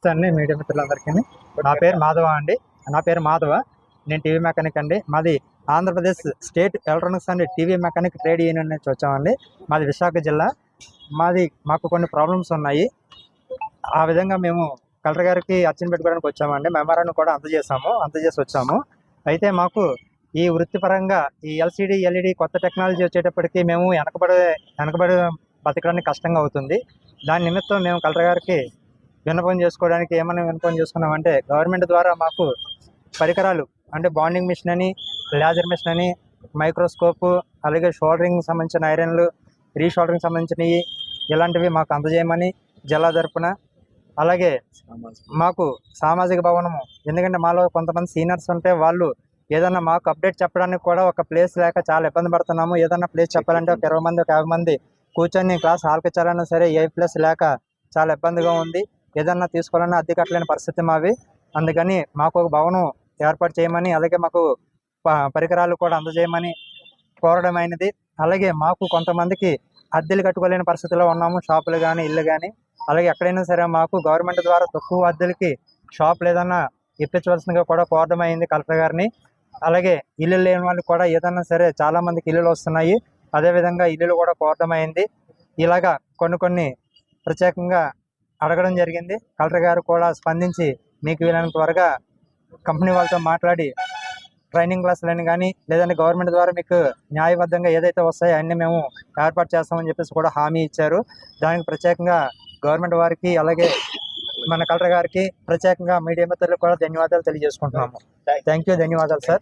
నమస్తే అండి మీడియా మిత్రులందరికీ. నా పేరు మాధవ. నేను టీవీ మెకానిక్ అండి. మాది Andhra Pradesh state electronics and TV mechanic trade union నుంచి వచ్చామండి. మాది విశాఖ జిల్లా. మాకు కొన్ని ప్రాబ్లమ్స్ ఉన్నాయి. ఆ విధంగా మేము కలెక్టర్ గారికి అర్జీని పెట్టుకోవడానికి వచ్చామండి. మెమోరాండం కూడా అందజేసి వచ్చాము. అయితే మాకు ఈ వృత్తిపరంగా ఈ ఎల్సిడి ఎల్ఈడి కొత్త టెక్నాలజీ వచ్చేటప్పటికి మేము వెనకబడి బతకడానికి కష్టంగా అవుతుంది. దాని నిమిత్తం మేము కలెక్టర్ గారికి విన్నపం చేసుకోవడానికి ఏమైనా విన్నపం చేసుకున్నామంటే, గవర్నమెంట్ ద్వారా మాకు పరికరాలు అంటే బాండింగ్ మిషన్ అని, లేజర్ మిషన్ అని, మైక్రోస్కోపు, అలాగే షోల్డరింగ్ సంబంధించిన ఐరన్లు, రీషోల్డరింగ్ సంబంధించినవి ఇలాంటివి మాకు అందజేయమని జిల్లా తరపున, అలాగే మాకు సామాజిక భవనము, ఎందుకంటే మాలో కొంతమంది సీనియర్స్ ఉంటే వాళ్ళు ఏదన్నా మాకు అప్డేట్ చెప్పడానికి కూడా ఒక ప్లేస్ లేక చాలా ఇబ్బంది పడుతున్నాము. ఏదన్నా ప్లేస్ చెప్పాలంటే ఒక 20 మంది, ఒక 50 మంది కూర్చొని క్లాస్ ఆలకించాలన్నా సరే ఏ ప్లేస్ లేక చాలా ఇబ్బందిగా ఉంది. ఏదన్నా తీసుకోవాలన్నా అద్దె కట్టలేని పరిస్థితి మావి. అందుకని మాకు ఒక భవనం ఏర్పాటు చేయమని, అలాగే మాకు పరికరాలు కూడా అందజేయమని కోరడం అయినది. అలాగే మాకు కొంతమందికి అద్దెలు కట్టుకోలేని పరిస్థితిలో ఉన్నాము. షాపులు కానీ, ఇల్లు కానీ, అలాగే ఎక్కడైనా సరే మాకు గవర్నమెంట్ ద్వారా తక్కువ అద్దెలకి షాపులు ఏదన్నా ఇప్పించవలసిందిగా కూడా కోరడం అయింది కలెక్టర్ గారిని. అలాగే ఇల్లు లేని వాళ్ళకి కూడా ఏదన్నా సరే చాలా మందికి ఇల్లులు వస్తున్నాయి. అదేవిధంగా ఇల్లులు కూడా కోరడం అయింది. ఇలాగా కొన్ని ప్రత్యేకంగా అడగడం జరిగింది. కలెక్టర్ గారు కూడా స్పందించి మీకు వీలైనంత త్వరగా కంపెనీ వాళ్ళతో మాట్లాడి ట్రైనింగ్ క్లాసులని కానీ, లేదంటే గవర్నమెంట్ ద్వారా మీకు న్యాయబద్ధంగా ఏదైతే వస్తాయో అన్నీ మేము ఏర్పాటు చేస్తామని చెప్పేసి కూడా హామీ ఇచ్చారు. దానికి ప్రత్యేకంగా గవర్నమెంట్ వారికి, అలాగే మన కలెక్టర్ గారికి ప్రత్యేకంగా మీడియా మిత్రులకు కూడా ధన్యవాదాలు తెలియజేసుకుంటున్నాము. Thank you. ధన్యవాదాలు సార్.